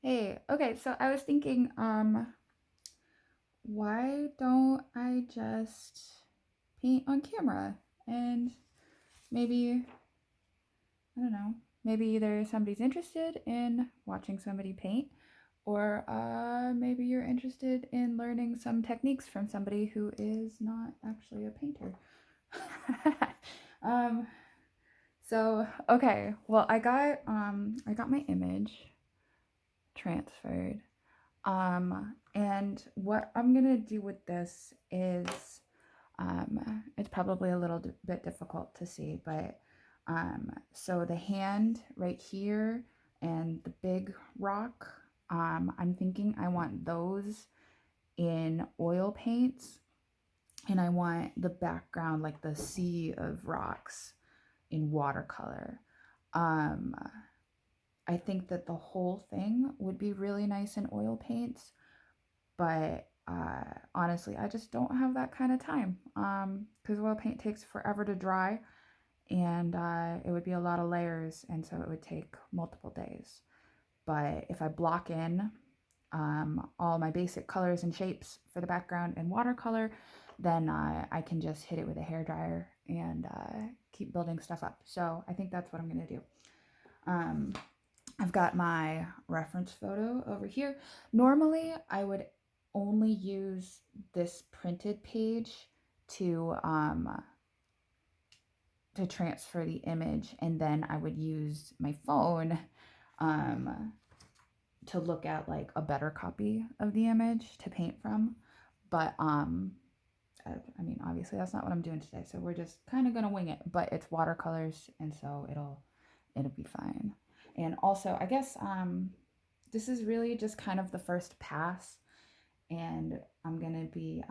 Hey, okay, so I was thinking, why don't I just paint on camera? And maybe, I don't know, maybe either somebody's interested in watching somebody paint, or maybe you're interested in learning some techniques from somebody who is not actually a painter. um, so okay, well I got my image transferred. And what I'm gonna do with this is, it's probably a little bit difficult to see, but so the hand right here and the big rock, I'm thinking I want those in oil paints, and I want the background, like the sea of rocks, in watercolor. Um, I think that the whole thing would be really nice in oil paints, but honestly, I just don't have that kind of time, because oil paint takes forever to dry, and it would be a lot of layers, and so it would take multiple days. But if I block in all my basic colors and shapes for the background in watercolor, then I can just hit it with a hair dryer and keep building stuff up. So I think that's what I'm gonna do. Um, I've got my reference photo over here. Normally, I would only use this printed page to transfer the image, and then I would use my phone um, to look at like a better copy of the image to paint from. But I mean, obviously that's not what I'm doing today, so we're just kind of gonna wing it. But it's watercolors, and so it'll be fine. And also, I guess this is really just kind of the first pass, and I'm gonna be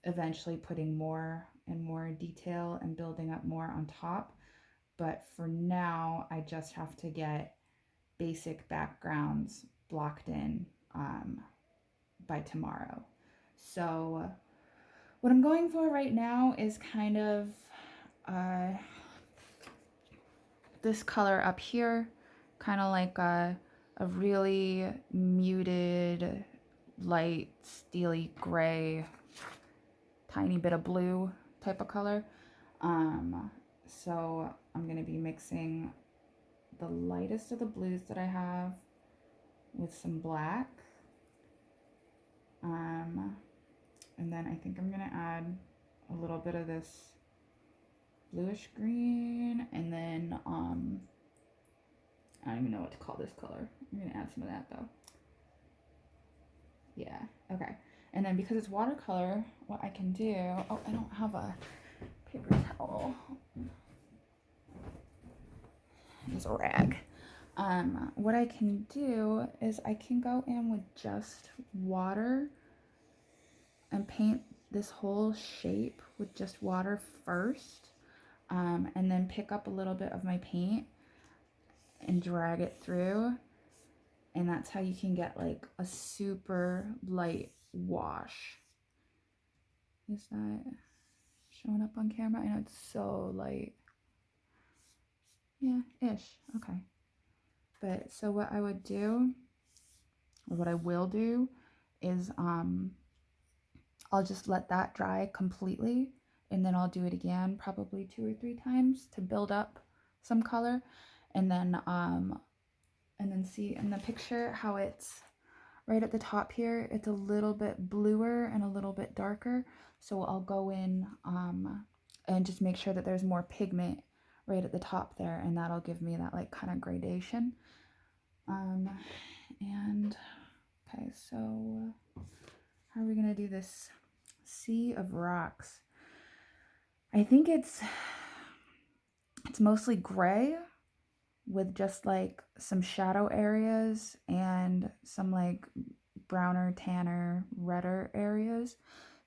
eventually putting more and more detail and building up more on top. But for now, I just have to get basic backgrounds blocked in by tomorrow. So what I'm going for right now is kind of uh, this color up here, kind of like a really muted, light, steely gray, tiny bit of blue type of color. So I'm going to be mixing the lightest of the blues that I have with some black. And then I think I'm going to add a little bit of this bluish green, and then I don't even know what to call this color. I'm going to add some of that though. Yeah, okay. And then because it's watercolor, what I can do, oh, I don't have a paper towel. Use a rag. What I can do is I can go in with just water and paint this whole shape with just water first, and then pick up a little bit of my paint and drag it through, and that's how you can get like a super light wash. Is that showing up on camera? I know it's so light. Yeah, ish. Okay. But so what I would do, or what I will do, is I'll just let that dry completely, and then I'll do it again probably 2 or 3 times to build up some color, and then see in the picture how it's right at the top here, it's a little bit bluer and a little bit darker. So I'll go in and just make sure that there's more pigment right at the top there, and that'll give me that like kind of gradation. And okay, so how are we gonna do this sea of rocks? I think it's mostly gray with just like some shadow areas and some like browner, tanner, redder areas.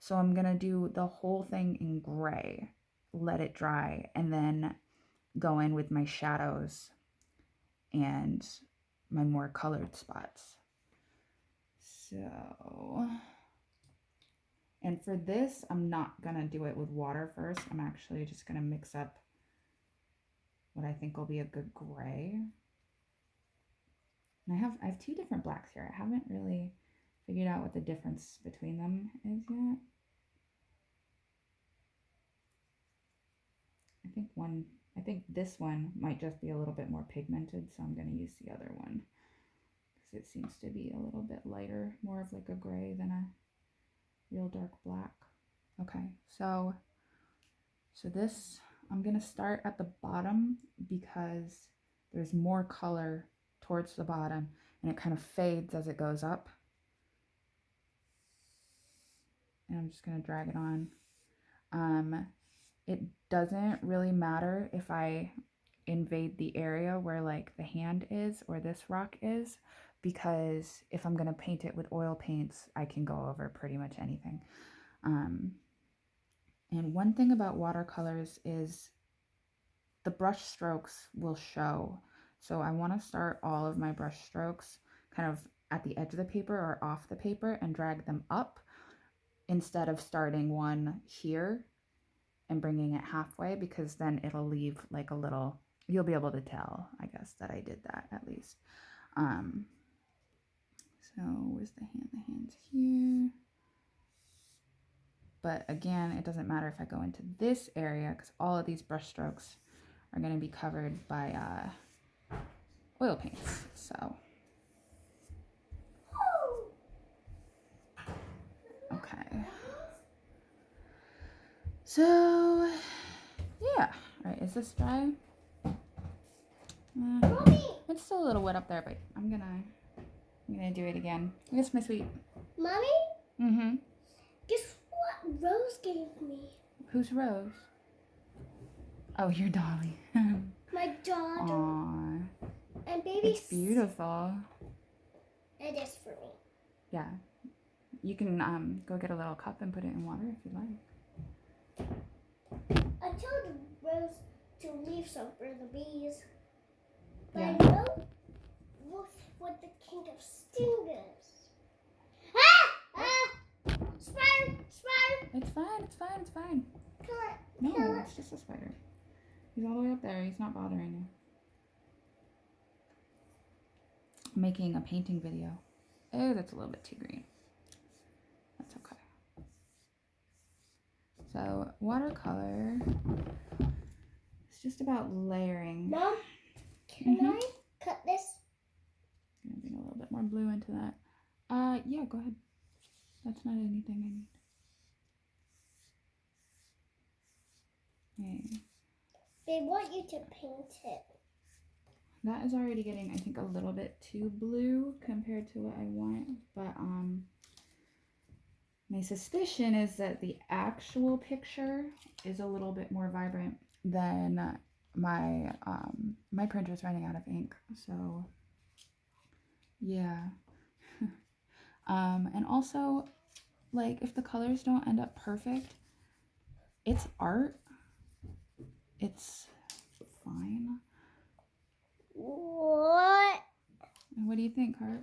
So I'm gonna do the whole thing in gray, let it dry, and then go in with my shadows and my more colored spots. So, and for this, I'm not gonna do it with water first. I'm actually just gonna mix up what I think will be a good gray. And I have two different blacks here. I haven't really figured out what the difference between them is yet. I think this one might just be a little bit more pigmented, so I'm going to use the other one because it seems to be a little bit lighter, more of like a gray than a real dark black. Okay, so this, I'm going to start at the bottom because there's more color towards the bottom and it kind of fades as it goes up. And I'm just going to drag it on. It doesn't really matter if I invade the area where like the hand is or this rock is, because if I'm going to paint it with oil paints, I can go over pretty much anything. And one thing about watercolors is the brush strokes will show. So I want to start all of my brush strokes kind of at the edge of the paper or off the paper and drag them up instead of starting one here and bringing it halfway, because then it'll leave like a little, you'll be able to tell, I guess, that I did that at least. So where's the hand? The hand's here. But again, it doesn't matter if I go into this area because all of these brush strokes are going to be covered by oil paints. So, okay. So, yeah. All right, is this dry? It's still a little wet up there, but I'm gonna do it again. Yes, my sweet. Mommy? Mm-hmm. Guess what Rose gave me? Who's Rose? Oh, your dolly. My daughter. Aww. And baby. It's beautiful. It is for me. Yeah. You can go get a little cup and put it in water if you like. I told Rose to leave some for the bees. But Yeah. I know what the king of sting is. Ah! Ah! Spider! Spider! It's fine, it's fine, it's fine. Kill it. No, Kill it. it's just a spider. He's all the way up there. He's not bothering you. I'm making a painting video. Oh, that's a little bit too green. That's okay. So, watercolor is just about layering. Mom, can I cut this? I'm going to bring a little bit more blue into that. Yeah, go ahead. That's not anything I need. Okay. They want you to paint it. That is already getting, I think, a little bit too blue compared to what I want. But my suspicion is that the actual picture is a little bit more vibrant than my my printer's running out of ink. So yeah. And also, like, if the colors don't end up perfect, it's art. It's fine. What? What do you think, Hart?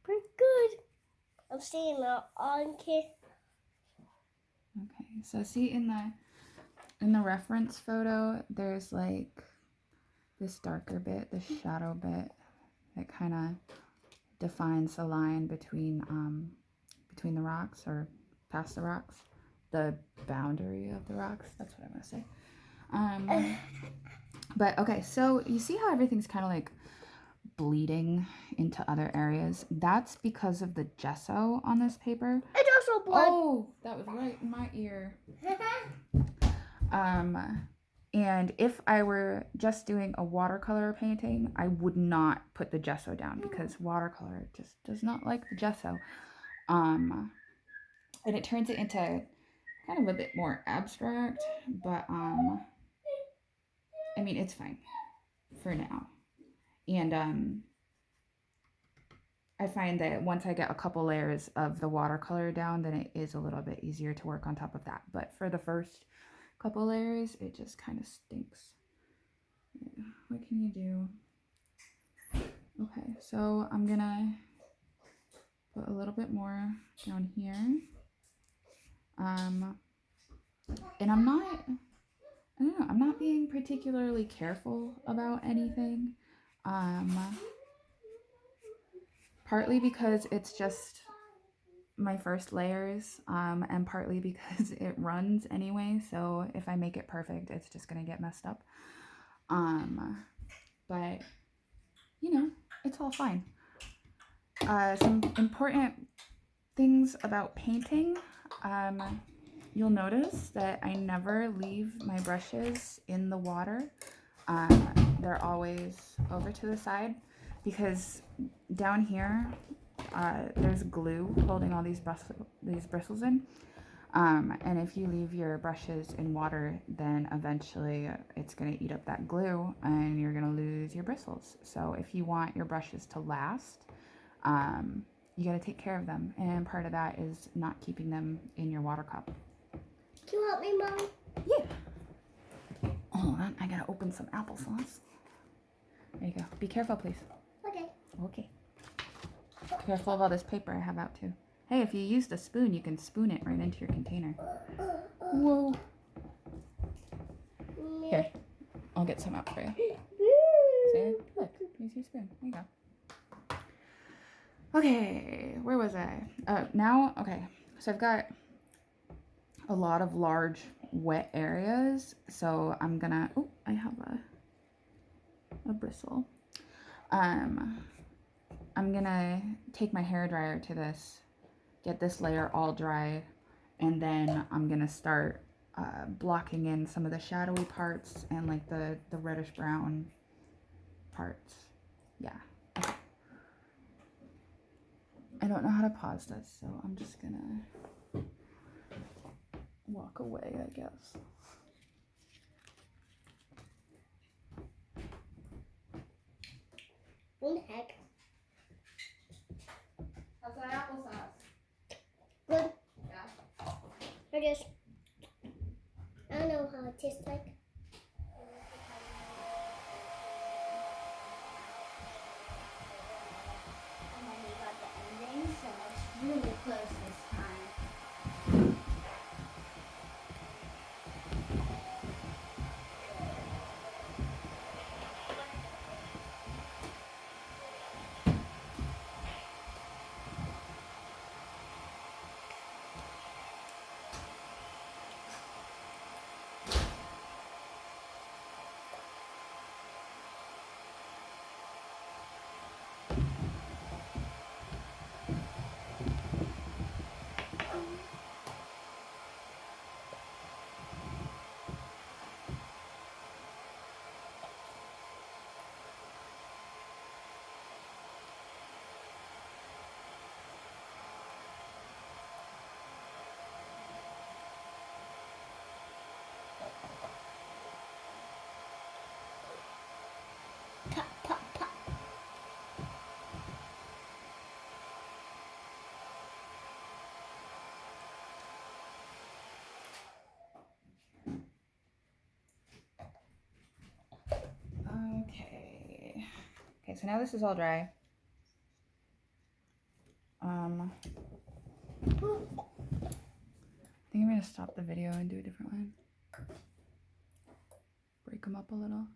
Pretty good. I'm seeing it on camera. Okay, so see in the reference photo, there's like this darker bit, this shadow bit that kind of defines the line between the rocks, or past the rocks, the boundary of the rocks. That's what I want to say. But okay, so you see how everything's kind of like bleeding into other areas? That's because of the gesso on this paper. It's also blood. Oh, that was right in my ear. And if I were just doing a watercolor painting, I would not put the gesso down because watercolor just does not like the gesso. And it turns it into kind of a bit more abstract, but I mean, it's fine for now. And I find that once I get a couple layers of the watercolor down, then it is a little bit easier to work on top of that. But for the first couple layers, it just kind of stinks. Yeah, what can you do? Okay, so I'm gonna put a little bit more down here. And I'm not being particularly careful about anything. partly because it's just my first layers, and partly because it runs anyway, so if I make it perfect, it's just gonna get messed up. But you know, it's all fine. Some important things about painting. You'll notice that I never leave my brushes in the water. They're always over to the side because down here there's glue holding all these bristles in. And if you leave your brushes in water, then eventually it's going to eat up that glue and you're going to lose your bristles. So if you want your brushes to last, you got to take care of them. And part of that is not keeping them in your water cup. Can you help me, Mom? Yeah. Hold on, I got to open some applesauce. There you go. Be careful, please. Okay. Okay. Careful of all this paper I have out too. Hey, if you used a spoon, you can spoon it right into your container. Whoa. Here, I'll get some out for you. See? Look, use your spoon. There you go. Okay, where was I? Now, okay, so I've got a lot of large wet areas, so I'm gonna, oh, I have a bristle. I'm gonna take my hairdryer to this, get this layer all dry, and then I'm gonna start blocking in some of the shadowy parts and like the reddish brown parts. Yeah. Okay. I don't know how to pause this, so I'm just gonna walk away, I guess. What the heck? How's that applesauce? Good. Yeah. It is. I don't know how it tastes like. And then we got the ending, so it's really close this time. Pop, pop, pop. Okay. Okay, so now this is all dry. I think I'm gonna stop the video and do a different one. Break them up a little.